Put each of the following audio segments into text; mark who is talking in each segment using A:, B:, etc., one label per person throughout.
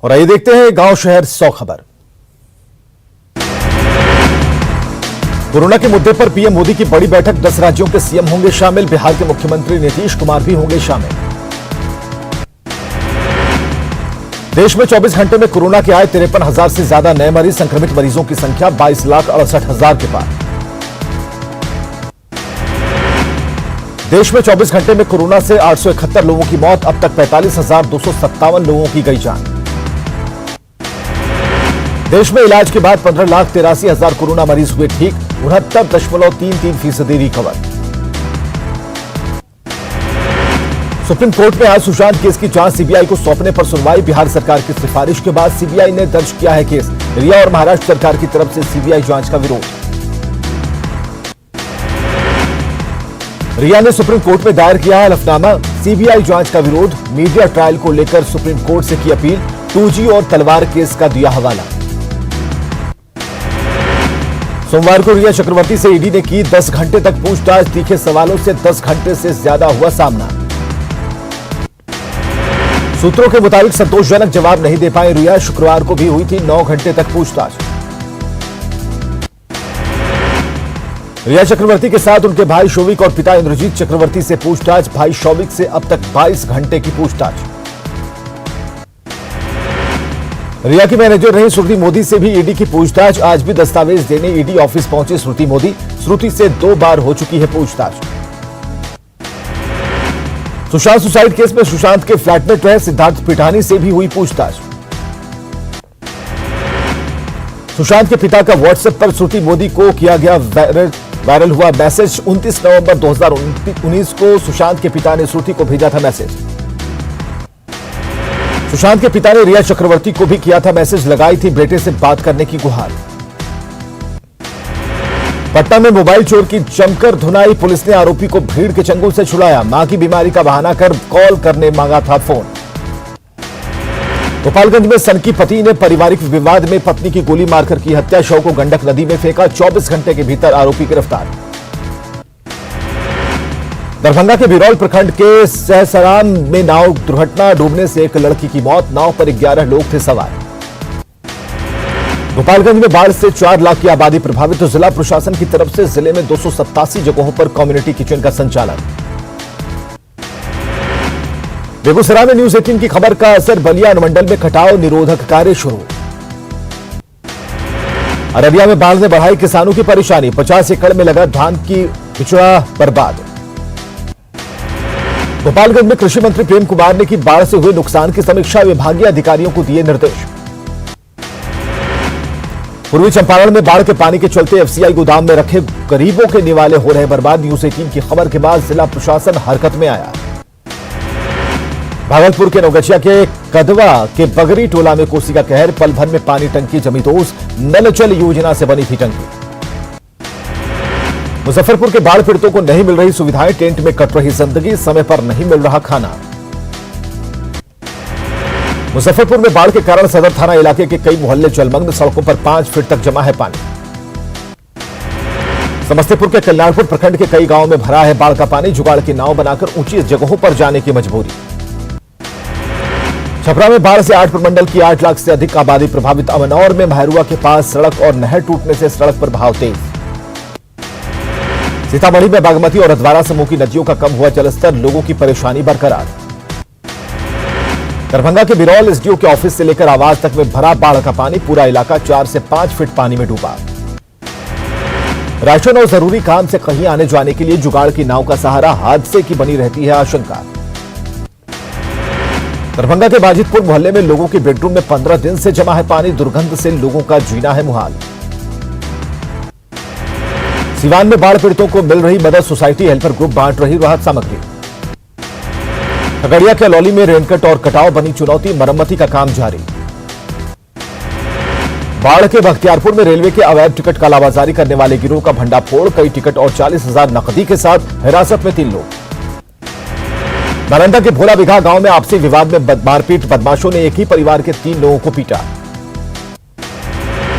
A: और आइए देखते हैं गांव शहर 100 खबर। कोरोना के मुद्दे पर पीएम मोदी की बड़ी बैठक, 10 राज्यों के सीएम होंगे शामिल, बिहार के मुख्यमंत्री नीतीश कुमार भी होंगे शामिल। देश में 24 घंटे में कोरोना के आए 53,000 से ज्यादा नए मरीज, संक्रमित मरीजों की संख्या 22,68,000 के पार। देश में 24 घंटे में कोरोना से 871 लोगों की मौत, अब तक 45,257 लोगों की गई जान। देश में इलाज के बाद 15,83,000 कोरोना मरीज हुए ठीक, 69.33% रिकवर। सुप्रीम कोर्ट में आज सुशांत केस की जांच सीबीआई को सौंपने पर सुनवाई, बिहार सरकार की सिफारिश के बाद सीबीआई ने दर्ज किया है केस, रिया और महाराष्ट्र सरकार की तरफ से सीबीआई जांच का विरोध। रिया ने सुप्रीम कोर्ट में दायर किया हलफनामा, सीबीआई जांच का विरोध, मीडिया ट्रायल को लेकर सुप्रीम कोर्ट से की अपील, 2G और तलवार केस का दिया हवाला। सोमवार को रिया चक्रवर्ती से ईडी ने की 10 घंटे तक पूछताछ, तीखे सवालों से 10 घंटे से ज्यादा हुआ सामना। सूत्रों के मुताबिक संतोषजनक जवाब नहीं दे पाए रिया, शुक्रवार को भी हुई थी 9 घंटे तक पूछताछ। रिया चक्रवर्ती के साथ उनके भाई शौविक और पिता इंद्रजीत चक्रवर्ती से पूछताछ, भाई शौविक से अब तक 22 घंटे की पूछताछ। रिया की मैनेजर रही श्रुति मोदी से भी ईडी की पूछताछ, आज भी दस्तावेज देने ईडी ऑफिस पहुंची श्रुति मोदी, श्रुति से 2 बार हो चुकी है पूछताछ। सुशांत सुसाइड केस में सुशांत के फ्लैटमेट रहे सिद्धार्थ पिठानी से भी हुई पूछताछ। सुशांत के पिता का व्हाट्सएप पर श्रुति मोदी को किया गया वायरल हुआ मैसेज, 29 नवंबर 2019 को सुशांत के पिता ने श्रुति को भेजा था मैसेज। सुशांत के पिता ने रिया चक्रवर्ती को भी किया था मैसेज, लगाई थी बेटे से बात करने की गुहार। पटना में मोबाइल चोर की जमकर धुनाई, पुलिस ने आरोपी को भीड़ के चंगुल से छुड़ाया, मां की बीमारी का बहाना कर कॉल करने मांगा था फोन। गोपालगंज में सनकी पति ने पारिवारिक विवाद में पत्नी की गोली मारकर की हत्या, शव को गंडक नदी में फेंका, 24 घंटे के भीतर आरोपी गिरफ्तार। दरभंगा के बिरौल प्रखंड के सहसराम में नाव दुर्घटना, डूबने से एक लड़की की मौत, नाव पर 11 लोग थे सवार। गोपालगंज में बाढ़ से 4 लाख की आबादी प्रभावित, तो जिला प्रशासन की तरफ से जिले में 287 जगहों पर कम्युनिटी किचन का संचालन। बेगूसराय में न्यूज 18 की खबर का असर, बलिया अनुमंडल में कटाव निरोधक कार्य शुरू। अररिया में बाढ़ ने बढ़ाई किसानों की परेशानी, 50 एकड़ में लगा धान की बिचड़ा बर्बाद। गोपालगंज में कृषि मंत्री प्रेम कुमार ने की बाढ़ से हुए नुकसान की समीक्षा, विभागीय अधिकारियों को दिए निर्देश। पूर्वी चंपारण में बाढ़ के पानी के चलते एफसीआई गोदाम में रखे गरीबों के निवाले हो रहे बर्बाद, न्यूज 18 की खबर के बाद जिला प्रशासन हरकत में आया। भागलपुर के नवगछिया के कदवा के बगरी टोला में कोसी का कहर, पल भर में पानी टंकी जमी दोष, नल जल योजना से बनी थी टंकी। मुजफ्फरपुर के बाढ़ पीड़ितों को नहीं मिल रही सुविधाएं, टेंट में कट रही जिंदगी, समय पर नहीं मिल रहा खाना। मुजफ्फरपुर में बाढ़ के कारण सदर थाना इलाके के कई मोहल्ले जलमग्न, सड़कों पर 5 फीट तक जमा है पानी। समस्तीपुर के कल्याणपुर प्रखंड के कई गांवों में भरा है बाढ़ का पानी, जुगाड़ की नाव बनाकर ऊंची जगहों पर जाने की मजबूरी। छपरा में बाढ़ से 8 प्रमंडल की 8 लाख से अधिक आबादी प्रभावित, अमनौर में महरुआ के पास सड़क और नहर टूटने से सड़क पर बहाव तेज। सीतामढ़ी में बागमती और अधवारा समूह की नदियों का कम हुआ जलस्तर, लोगों की परेशानी बरकरार। दरभंगा के बिरौल एसडीओ के ऑफिस से लेकर आवास तक में भरा बाढ़ का पानी, पूरा इलाका 4 से 5 फीट पानी में डूबा। राशन और जरूरी काम से कहीं आने जाने के लिए जुगाड़ की नाव का सहारा, हादसे की बनी रहती है आशंका। दरभंगा के बाजितपुर मोहल्ले में लोगों के बेडरूम में 15 दिन से जमा है पानी, दुर्गंध से लोगों का जीना है मुहाल। सिवान में बाढ़ पीड़ितों को मिल रही मदद, सोसाइटी हेल्पर ग्रुप बांट रही राहत सामग्री। खगड़िया के अलौली में रेनकट और कटाव बनी चुनौती, मरम्मती का काम जारी। बाढ़ के बख्तियारपुर में रेलवे के अवैध टिकट कालाबाजारी करने वाले गिरोह का भंडाफोड़, कई टिकट और 40,000 नकदी के साथ हिरासत में 3 लोग। नालंदा के भोला बिघा गांव में आपसी विवाद में मारपीट, बदमाशों ने एक ही परिवार के 3 लोगों को पीटा।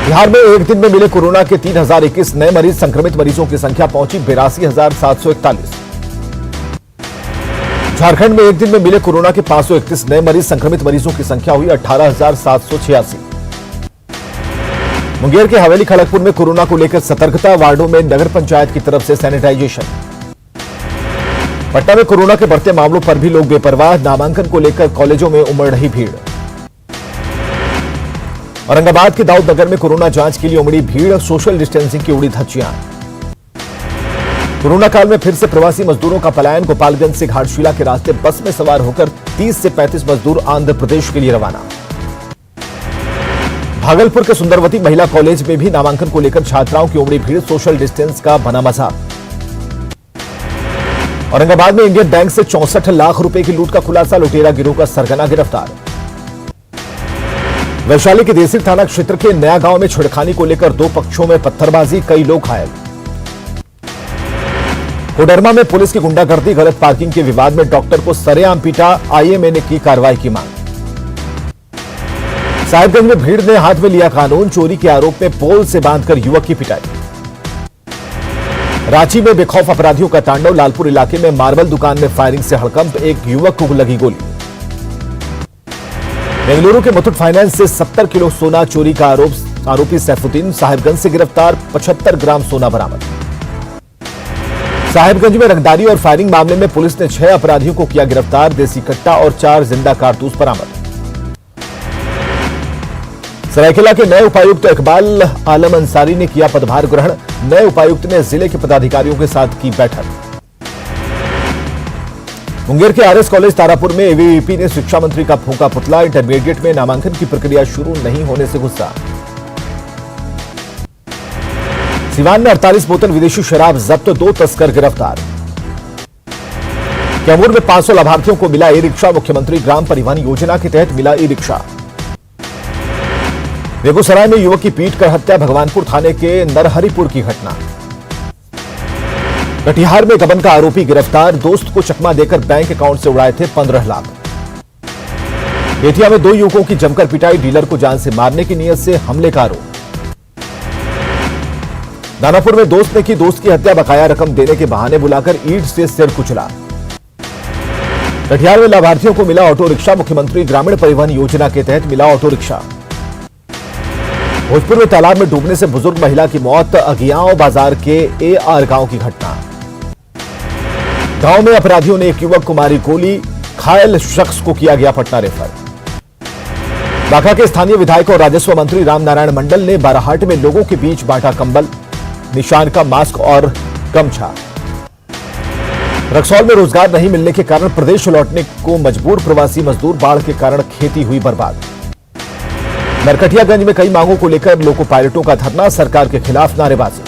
A: बिहार में एक दिन में मिले कोरोना के 3021 नए मरीज, संक्रमित मरीजों की संख्या पहुंची 82,741। झारखंड में एक दिन में मिले कोरोना के 531 नए मरीज। संक्रमित मरीजों की संख्या हुई 18,786। मुंगेर के हवेली खड़गपुर में कोरोना को लेकर सतर्कता। वार्डों में नगर पंचायत की तरफ से सैनिटाइजेशन। पटना में कोरोना के बढ़ते मामलों पर भी लोग बेपरवाह। नामांकन को लेकर कॉलेजों में उमड़ रही भीड़। औरंगाबाद के दाऊद नगर में कोरोना जांच के लिए उमड़ी भीड़। सोशल डिस्टेंसिंग की उड़ी धज्जियां। कोरोना काल में फिर से प्रवासी मजदूरों का पलायन। गोपालगंज से घाटशिला के रास्ते बस में सवार होकर 30 से 35 मजदूर आंध्र प्रदेश के लिए रवाना। भागलपुर के सुंदरवती महिला कॉलेज में भी नामांकन को लेकर छात्राओं की उमड़ी भीड़। सोशल डिस्टेंस का बना मजाक। औरंगाबाद में इंडियन बैंक से 64 लाख रुपए की लूट का खुलासा। लुटेरा गिरोह का सरगना गिरफ्तार। वैशाली के देसी थाना क्षेत्र के नया गांव में छेड़खानी को लेकर दो पक्षों में पत्थरबाजी। कई लोग घायल। कोडरमा में पुलिस की गुंडागर्दी। गलत पार्किंग के विवाद में डॉक्टर को सरेआम पीटा। आईएमए ने की कार्रवाई की मांग। साहिबगंज में भीड़ ने हाथ में लिया कानून। चोरी के आरोप में पोल से बांधकर युवक की पिटाई। रांची में बेखौफ अपराधियों का तांडव। लालपुर इलाके में मार्बल दुकान में फायरिंग से हड़कंप। एक युवक को लगी गोली। बेंगलुरु के मुथूट फाइनेंस से 70 किलो सोना चोरी का आरोपी सैफुद्दीन साहिबगंज से गिरफ्तार। 75 ग्राम सोना बरामद। साहिबगंज में रंगदारी और फायरिंग मामले में पुलिस ने 6 अपराधियों को किया गिरफ्तार। देसी कट्टा और 4 जिंदा कारतूस बरामद। सरायकेला के नए उपायुक्त इकबाल आलम अंसारी ने किया पदभार ग्रहण। नए उपायुक्त ने जिले के पदाधिकारियों के साथ की बैठक। मुंगेर के आरएस कॉलेज तारापुर में एबीवीपी ने शिक्षा मंत्री का फूंका पुतला। इंटरमीडिएट में नामांकन की प्रक्रिया शुरू नहीं होने से गुस्सा। सिवान में 48 बोतल विदेशी शराब जब्त। 2 तस्कर गिरफ्तार। कैमूर में 500 लाभार्थियों को मिला ई रिक्शा। मुख्यमंत्री ग्राम परिवहन योजना के तहत मिला ई रिक्शा। बेगूसराय में युवक की पीट कर हत्या। भगवानपुर थाने के नरहरिपुर की घटना। कटिहार में गबन का आरोपी गिरफ्तार। दोस्त को चकमा देकर बैंक अकाउंट से उड़ाए थे 15 लाख। बेतिया में 2 युवकों की जमकर पिटाई। डीलर को जान से मारने की नीयत से हमले का आरोप। दानापुर में दोस्त ने की दोस्त की हत्या। बकाया रकम देने के बहाने बुलाकर ईंट से सिर कुचला। कटिहार में लाभार्थियों को मिला ऑटो रिक्शा। मुख्यमंत्री ग्रामीण परिवहन योजना के तहत मिला ऑटो रिक्शा। भोजपुर में तालाब में डूबने से बुजुर्ग महिला की मौत। अगियाओं बाजार के एआर गांव की घटना। गांव में अपराधियों ने एक युवक को मारी गोली। घायल शख्स को किया गया पटना रेफर। बांका के स्थानीय विधायक और राजस्व मंत्री रामनारायण मंडल ने बाराहाट में लोगों के बीच बांटा कंबल, निशान का मास्क और गमछा। रक्सौल में रोजगार नहीं मिलने के कारण प्रदेश लौटने को मजबूर प्रवासी मजदूर। बाढ़ के कारण खेती हुई बर्बाद। नरकटियागंज में कई मांगों को लेकर लोको पायलटों का धरना। सरकार के खिलाफ नारेबाजी।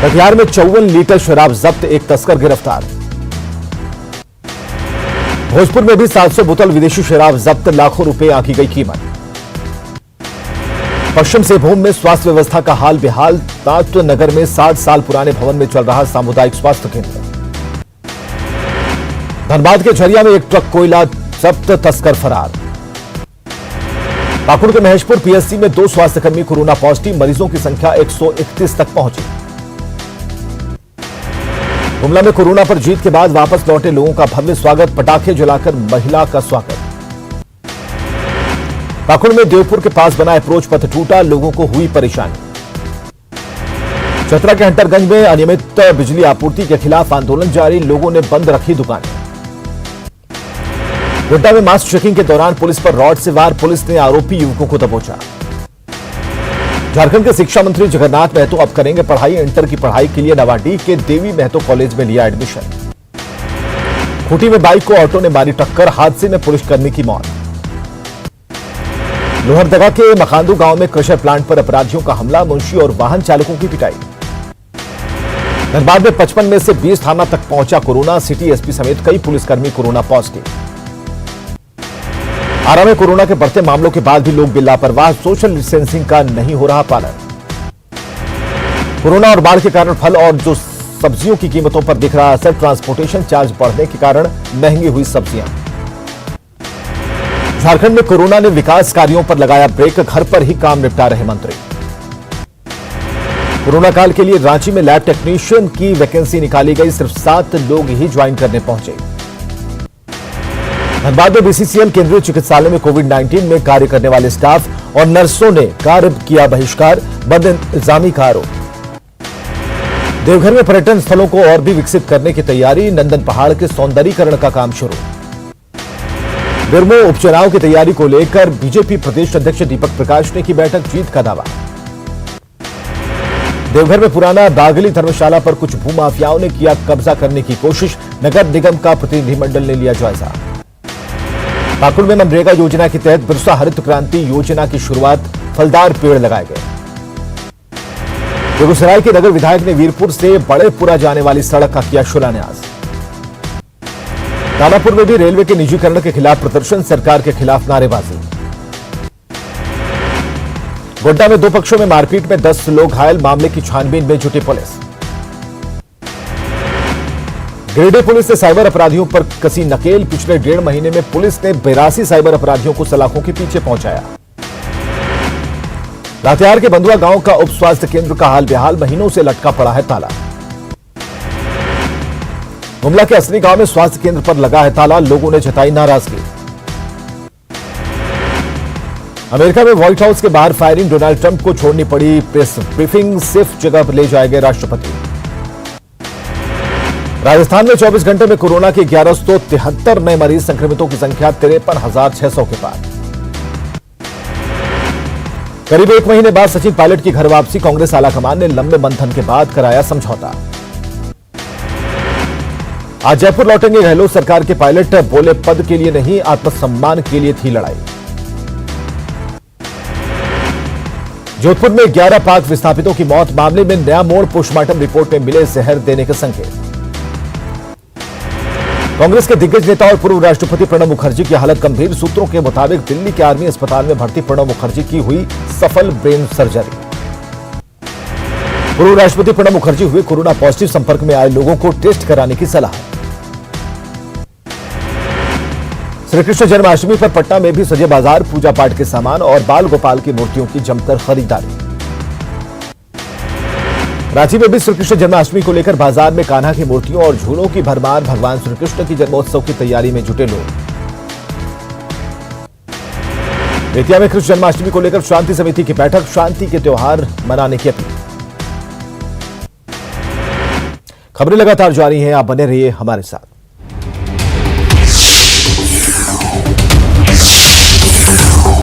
A: कटिहार में 54 लीटर शराब जब्त। एक तस्कर गिरफ्तार। भोजपुर में भी 700 बोतल विदेशी शराब जब्त। लाखों रुपए आंकी गई कीमत। पश्चिम सिंहभूम में स्वास्थ्य व्यवस्था का हाल बेहाल। तात्व नगर में 60 साल पुराने भवन में चल रहा सामुदायिक स्वास्थ्य केंद्र। धनबाद के झरिया में एक ट्रक कोयला जब्त। तस्कर फरार। पाकुड़ के महेशपुर पीएससी में 2 स्वास्थ्यकर्मी कोरोना पॉजिटिव। मरीजों की संख्या 131 तक पहुंची। गुमला में कोरोना पर जीत के बाद वापस लौटे लोगों का भव्य स्वागत। पटाखे जलाकर महिला का स्वागत। पाकुड़ में देवपुर के पास बना अप्रोच पथ टूटा। लोगों को हुई परेशानी। चतरा के हंटरगंज में अनियमित बिजली आपूर्ति के खिलाफ आंदोलन जारी। लोगों ने बंद रखी दुकानें। गोड्डा में मास्क चेकिंग के दौरान पुलिस पर रॉड से वार। पुलिस ने आरोपी युवकों को दबोचा। झारखंड के शिक्षा मंत्री जगन्नाथ महतो अब करेंगे पढ़ाई। इंटर की पढ़ाई के लिए नवाडीह के देवी महतो कॉलेज में लिया एडमिशन। खूंटी में बाइक को ऑटो ने मारी टक्कर। हादसे में पुलिसकर्मी की मौत। लोहरदगा के मखांदू गांव में क्रशर प्लांट पर अपराधियों का हमला। मुंशी और वाहन चालकों की पिटाई। धनबाद में 55 में से 20 थाना तक पहुंचा कोरोना। सिटी एसपी समेत कई पुलिसकर्मी कोरोना पॉजिटिव। आरा में कोरोना के बढ़ते मामलों के बाद भी लोग लापरवाह। सोशल डिस्टेंसिंग का नहीं हो रहा पालन। कोरोना और बाढ़ के कारण फल और जो सब्जियों की कीमतों पर दिख रहा असर। ट्रांसपोर्टेशन चार्ज बढ़ने के कारण महंगी हुई सब्जियां। झारखंड में कोरोना ने विकास कार्यों पर लगाया ब्रेक। घर पर ही काम निपटा रहे मंत्री। कोरोना काल के लिए रांची में लैब टेक्नीशियन की वैकेंसी निकाली गई। सिर्फ 7 लोग ही ज्वाइन करने पहुंचे। धनबाद में बीसीसीएल केंद्रीय चिकित्सालय में कोविड-19 में कार्य करने वाले स्टाफ और नर्सों ने कार्य किया बहिष्कार, बद इंतजामी का आरोप। देवघर में पर्यटन स्थलों को और भी विकसित करने की तैयारी, नंदन पहाड़ के सौंदर्यीकरण का काम शुरू। बिरमो उपचुनाव की तैयारी को लेकर बीजेपी प्रदेश अध्यक्ष दीपक प्रकाश ने की बैठक, जीत का दावा। देवघर में पुराना दागली धर्मशाला पर कुछ भूमाफियाओं ने किया कब्जा करने की कोशिश, नगर निगम का प्रतिनिधिमंडल ने लिया जायजा। पाकुड़ में मनरेगा योजना के तहत बिरसा हरित क्रांति योजना की शुरुआत, फलदार पेड़ लगाए गए। बेगूसराय के नगर विधायक ने वीरपुर से बड़ेपुरा जाने वाली सड़क का किया शिलान्यास। दानापुर में भी रेलवे के निजीकरण के खिलाफ प्रदर्शन, सरकार के खिलाफ नारेबाजी। गोड्डा में दो पक्षों में मारपीट में 10 लोग घायल, मामले की छानबीन में जुटी पुलिस। गिरिडीह पुलिस ने साइबर अपराधियों पर कसी नकेल, पिछले 1.5 महीने में पुलिस ने 82 साइबर अपराधियों को सलाखों के पीछे पहुंचाया। लातेहार के बंधुआ गांव का उप स्वास्थ्य केंद्र का हाल बेहाल, महीनों से लटका पड़ा है ताला। गुमला के असली गांव में स्वास्थ्य केंद्र पर लगा है ताला, लोगों ने जताई नाराजगी। अमेरिका में व्हाइट हाउस के बाहर फायरिंग, डोनाल्ड ट्रंप को छोड़नी पड़ी प्रेस ब्रीफिंग, सिर्फ जगह पर ले जाए गए राष्ट्रपति। राजस्थान में 24 घंटे में कोरोना के 1173 नए मरीज, संक्रमितों की संख्या 53,600 के पार। करीब 1 महीने बाद सचिन पायलट की घर वापसी, कांग्रेस आलाकमान ने लंबे मंथन के बाद कराया समझौता। आज जयपुर लौटेंगे गहलोत, सरकार के पायलट बोले पद के लिए नहीं, आत्मसम्मान के लिए थी लड़ाई। जोधपुर में 11 पाक विस्थापितों की मौत, मामले में नया मोड़, पोस्टमार्टम रिपोर्ट में मिले जहर देने के संकेत। कांग्रेस के दिग्गज नेता और पूर्व राष्ट्रपति प्रणब मुखर्जी की हालत गंभीर, सूत्रों के मुताबिक दिल्ली के आर्मी अस्पताल में भर्ती प्रणब मुखर्जी की हुई सफल ब्रेन सर्जरी। पूर्व राष्ट्रपति प्रणब मुखर्जी हुए कोरोना पॉजिटिव, संपर्क में आए लोगों को टेस्ट कराने की सलाह। श्रीकृष्ण जन्माष्टमी पर पटना में भी सजे बाजार, पूजा पाठ के सामान और बाल गोपाल की मूर्तियों की जमकर खरीदारी। रांची में भी श्रीकृष्ण जन्माष्टमी को लेकर बाजार में कान्हा की मूर्तियों और झूलों की भरमार, भगवान श्रीकृष्ण की जन्मोत्सव की तैयारी में जुटे लोग। बेतिया में कृष्ण जन्माष्टमी को लेकर शांति समिति की बैठक, शांति के त्योहार मनाने की अपील। खबरें लगातार जारी हैं, आप बने रहिए हमारे साथ।